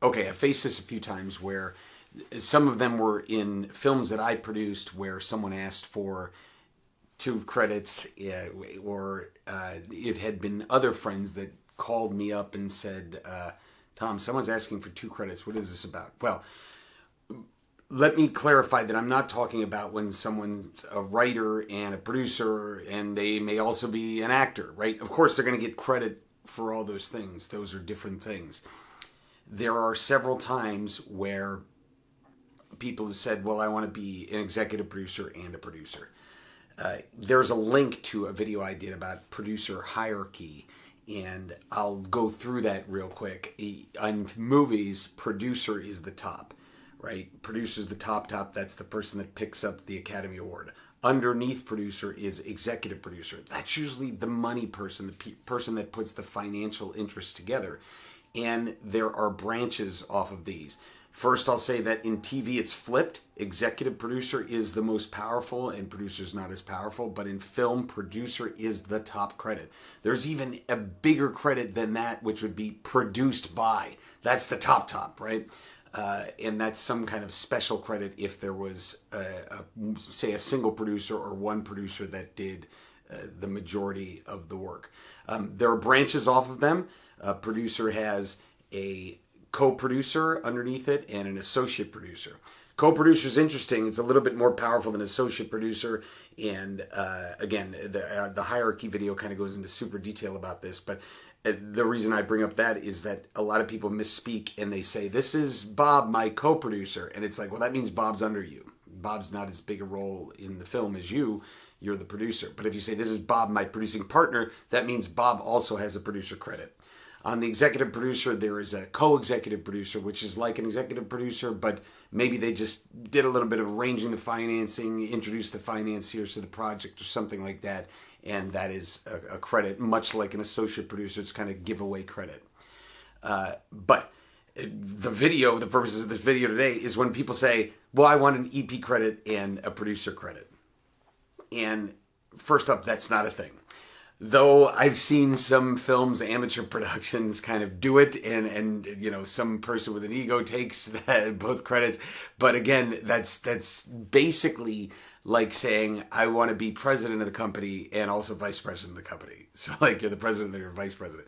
okay, I faced this a few times where some of them were in films that I produced where someone asked for 2 credits, or it had been other friends that called me up and said, Tom, someone's asking for 2 credits. What is this about? Well, let me clarify that I'm not talking about when someone's a writer and a producer and they may also be an actor, right? Of course, they're going to get credit for all those things. Those are different things. There are several times where people have said, well, I want to be an executive producer and a producer. There's a link to a video I did about producer hierarchy, and I'll go through that real quick. On movies, producer is the top, right? Producer's the top. That's the person that picks up the Academy Award. Underneath producer is executive producer. That's usually the money person, the person that puts the financial interests together. And there are branches off of these. First, I'll say that in TV it's flipped. Executive producer is the most powerful and producer's not as powerful. But in film, producer is the top credit. There's even a bigger credit than that, which would be produced by. That's the top, right? And that's some kind of special credit if there was, say, a single producer or one producer that did the majority of the work. There are branches off of them. A producer has a co-producer underneath it and an associate producer. Co-producer is interesting. It's a little bit more powerful than associate producer. And again, the hierarchy video kind of goes into super detail about this. But the reason I bring up that is that a lot of people misspeak and they say, this is Bob, my co-producer. And it's like, well, that means Bob's under you. Bob's not as big a role in the film as you. You're the producer. But if you say, this is Bob, my producing partner, that means Bob also has a producer credit. On the executive producer, there is a co-executive producer, which is like an executive producer, but maybe they just did a little bit of arranging the financing, introduced the financiers to the project or something like that, and that is a credit, much like an associate producer. It's kind of giveaway credit. But the purpose of this video today is when people say, well, I want an EP credit and a producer credit. And first up, that's not a thing. Though I've seen some films, amateur productions kind of do it, and you know, some person with an ego takes both credits. But again, that's basically like saying, I want to be president of the company and also vice president of the company. So like you're the president or you're vice president.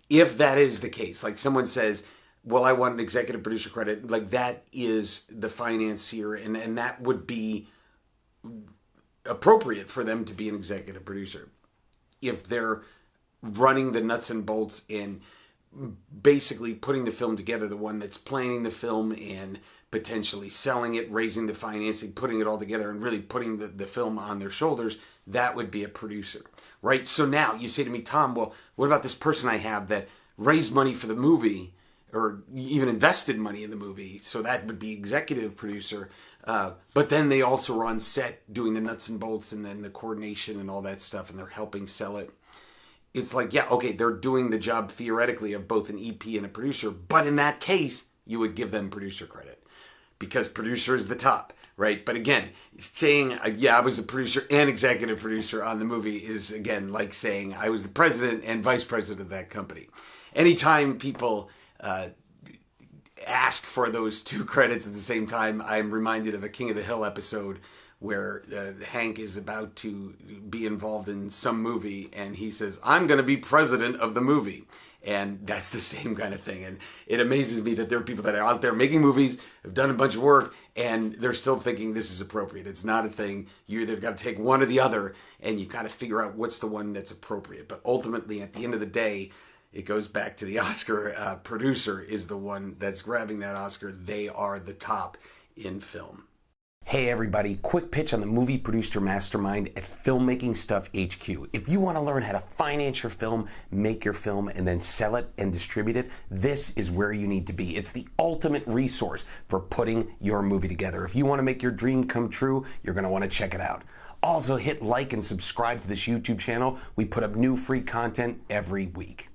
If that is the case, like someone says, well, I want an executive producer credit, like that is the financier, and that would be appropriate for them to be an executive producer. If they're running the nuts and bolts and basically putting the film together, the one that's planning the film and potentially selling it, raising the financing, putting it all together and really putting the film on their shoulders, that would be a producer, right? So now you say to me, Tom, well, what about this person I have that raised money for the movie or even invested money in the movie? So that would be executive producer. But then they also are on set doing the nuts and bolts and then the coordination and all that stuff, and they're helping sell it. It's like, yeah, okay, they're doing the job theoretically of both an EP and a producer, but in that case, you would give them producer credit because producer is the top, right? But again, saying, yeah, I was a producer and executive producer on the movie is, again, like saying I was the president and vice president of that company. Anytime people ask for those 2 credits at the same time, I'm reminded of a King of the Hill episode where Hank is about to be involved in some movie and he says, I'm going to be president of the movie. And that's the same kind of thing. And it amazes me that there are people that are out there making movies, have done a bunch of work, and they're still thinking this is appropriate. It's not a thing. You either got to take one or the other, and you got to figure out what's the one that's appropriate. But ultimately, at the end of the day, it goes back to the Oscar. Producer is the one that's grabbing that Oscar. They are the top in film. Hey everybody, quick pitch on the Movie Producer Mastermind at Filmmaking Stuff HQ. If you want to learn how to finance your film, make your film, and then sell it and distribute it, this is where you need to be. It's the ultimate resource for putting your movie together. If you want to make your dream come true, you're going to want to check it out. Also hit like and subscribe to this YouTube channel. We put up new free content every week.